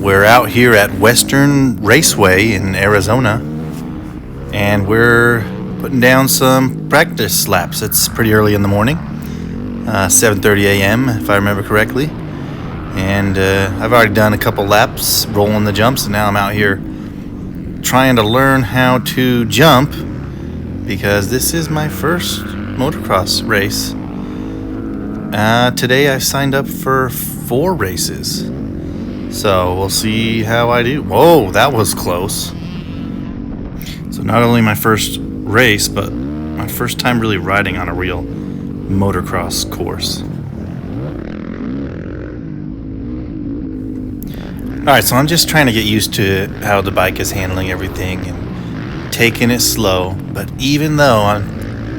We're out here at Western Raceway in Arizona, and we're putting down some practice laps. It's pretty early in the morning, 7:30 a.m. if I remember correctly, and I've already done a couple laps rolling the jumps, and now I'm out here trying to learn how to jump because this is my first motocross race. Today I signed up for 4 races. So we'll see how I do. Whoa, that was close. So not only my first race, but my first time really riding on a real motocross course. Alright, so I'm just trying to get used to how the bike is handling everything and taking it slow. But even though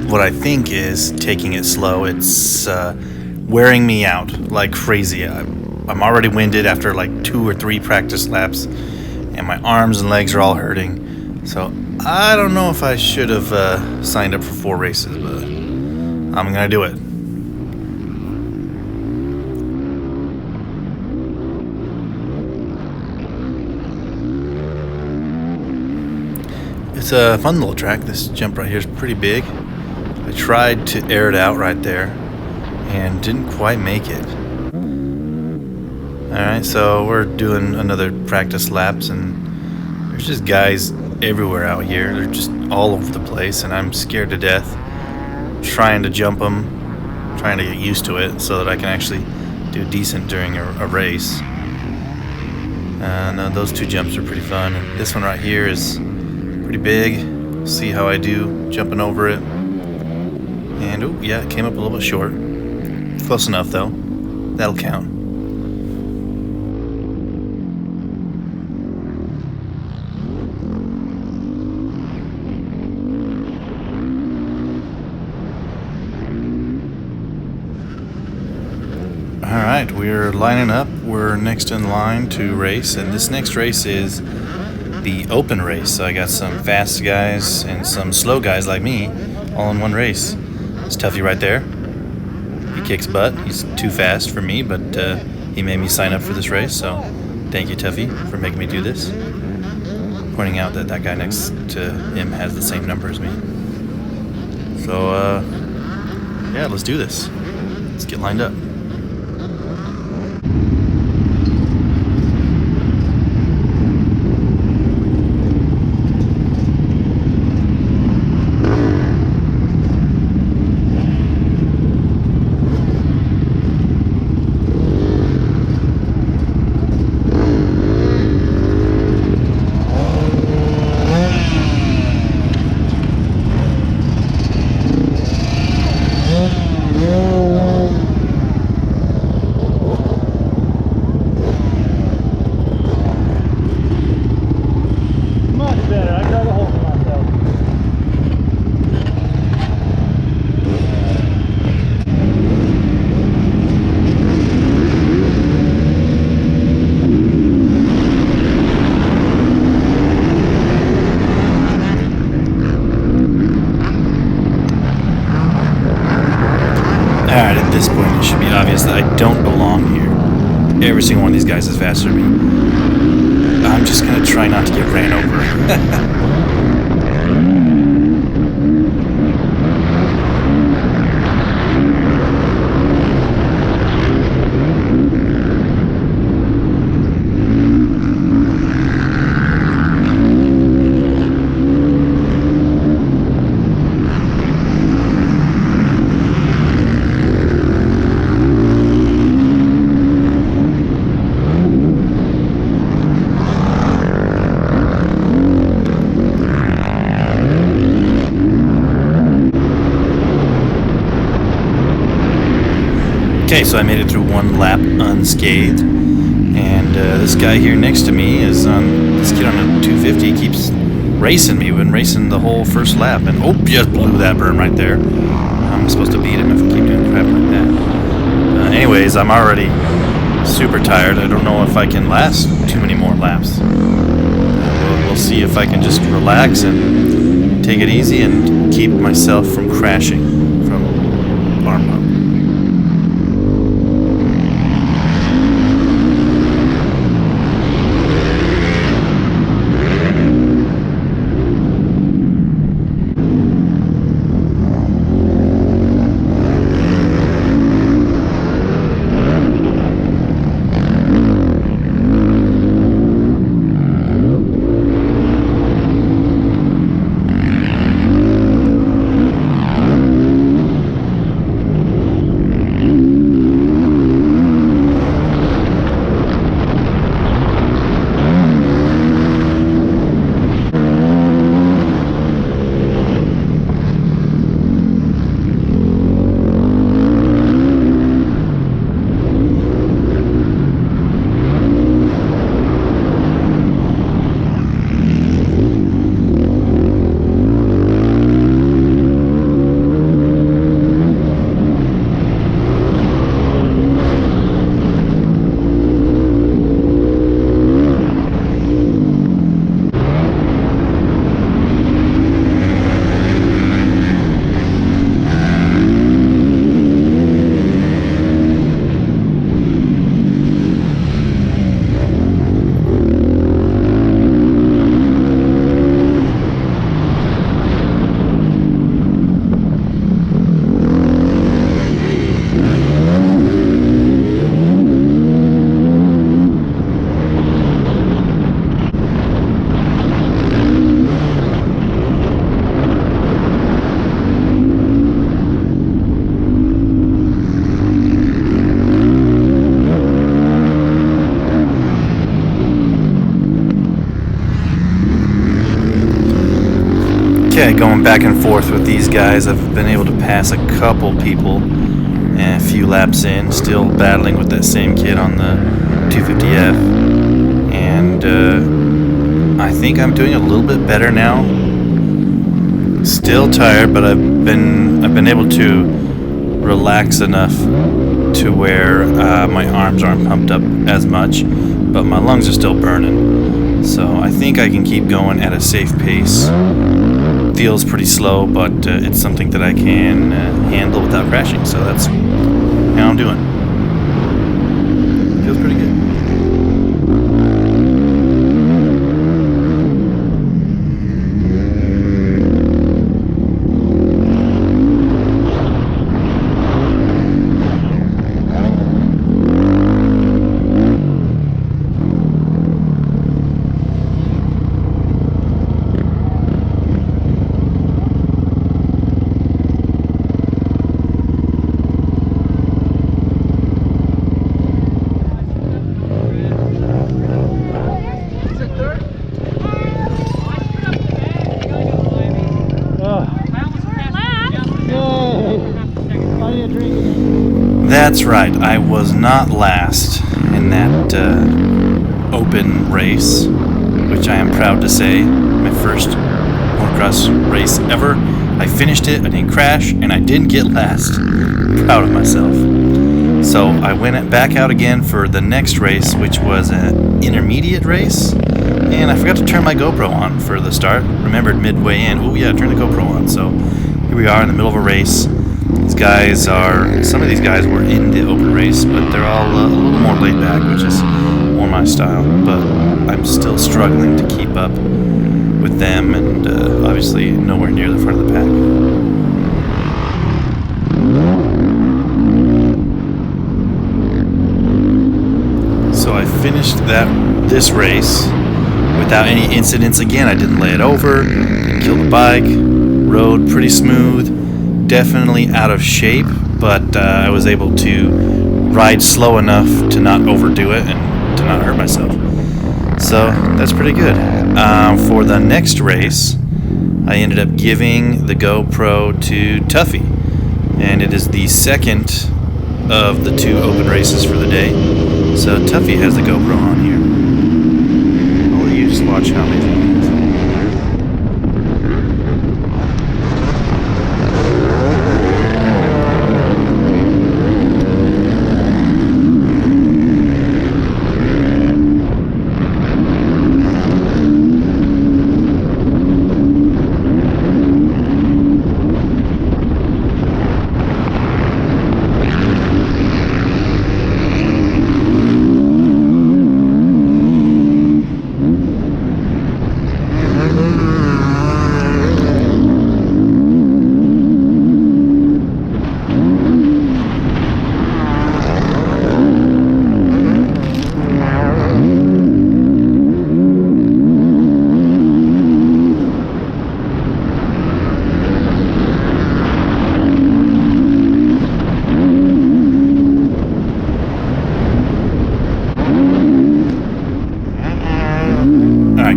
what I think is taking it slow, it's wearing me out like crazy. I'm already winded after like 2 or 3 practice laps, and my arms and legs are all hurting. So I don't know if I should have signed up for 4 races, but I'm gonna do it. It's a fun little track. This jump right here is pretty big. I tried to air it out right there and didn't quite make it. Alright, so we're doing another practice laps, and there's just guys everywhere out here. They're just all over the place, and I'm scared to death trying to jump them, trying to get used to it so that I can actually do decent during a race. No, those 2 jumps are pretty fun. And this one right here is pretty big. See how I do jumping over it. And oh yeah, it came up a little bit short. Close enough though. That'll count. Alright, we're lining up. We're next in line to race, and this next race is the open race. So I got some fast guys and some slow guys like me all in one race. It's Tuffy right there. He kicks butt. He's too fast for me, but he made me sign up for this race, so thank you, Tuffy, for making me do this. Pointing out that that guy next to him has the same number as me. So, yeah, let's do this. Let's get lined up. Alright, at this point it should be obvious that I don't belong here. Every single one of these guys is faster than me. I'm just gonna try not to get ran over. Okay, so I made it through 1 lap unscathed, and this guy here next to me is on this kid on a 250. He keeps racing me. We've been racing the whole first lap, and oh, just blew that berm right there. I'm supposed to beat him if I keep doing crap like that. Anyways, I'm already super tired. I don't know if I can last too many more laps. We'll see if I can just relax and take it easy and keep myself from crashing from arm up. Okay, going back and forth with these guys. I've been able to pass a couple people and a few laps in, still battling with that same kid on the 250F. And I think I'm doing a little bit better now. Still tired, but I've been able to relax enough to where my arms aren't pumped up as much, but my lungs are still burning. So I think I can keep going at a safe pace. Feels pretty slow, but it's something that I can handle without crashing. So that's how I'm doing. Feels pretty good. That's right, I was not last in that open race, which I am proud to say, my first motocross race ever. I finished it, I didn't crash, and I didn't get last. Proud of myself. So I went back out again for the next race, which was an intermediate race, and I forgot to turn my GoPro on for the start. Remembered midway in, oh yeah, turn the GoPro on. So here we are in the middle of a race. Some of these guys were in the open race, but they're all a little more laid back, which is more my style. But I'm still struggling to keep up with them, and obviously nowhere near the front of the pack. So I finished this race without any incidents. Again, I didn't lay it over, didn't kill the bike, rode pretty smooth. Definitely out of shape, but I was able to ride slow enough to not overdo it and to not hurt myself. So that's pretty good. For the next race, I ended up giving the GoPro to Tuffy, and it is the second of the 2 open races for the day. So Tuffy has the GoPro on here. I'll let you just watch how many things.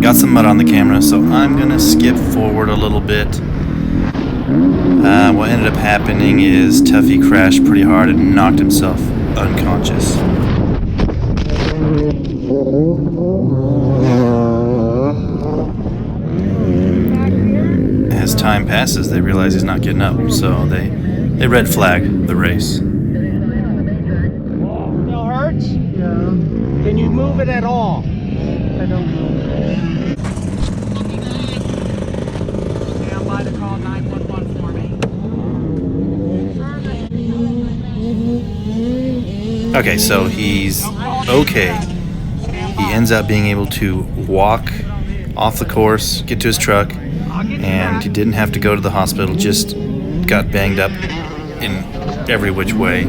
Got some mud on the camera, so I'm gonna skip forward a little bit. What ended up happening is Tuffy crashed pretty hard and knocked himself unconscious. As time passes, they realize he's not getting up, so they red flag the race. Still hurts? Yeah. Can you move it at all? I don't know. Stand by to call 911 for me. Okay, so he's okay. He ends up being able to walk off the course, get to his truck, and he didn't have to go to the hospital, just got banged up in every which way.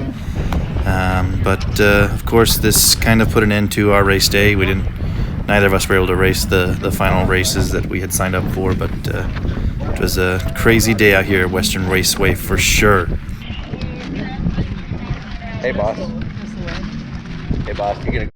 But of course, this kind of put an end to our race day. Neither of us were able to race the final races that we had signed up for, but it was a crazy day out here at Western Raceway for sure. Hey, boss. Hey, boss, you gonna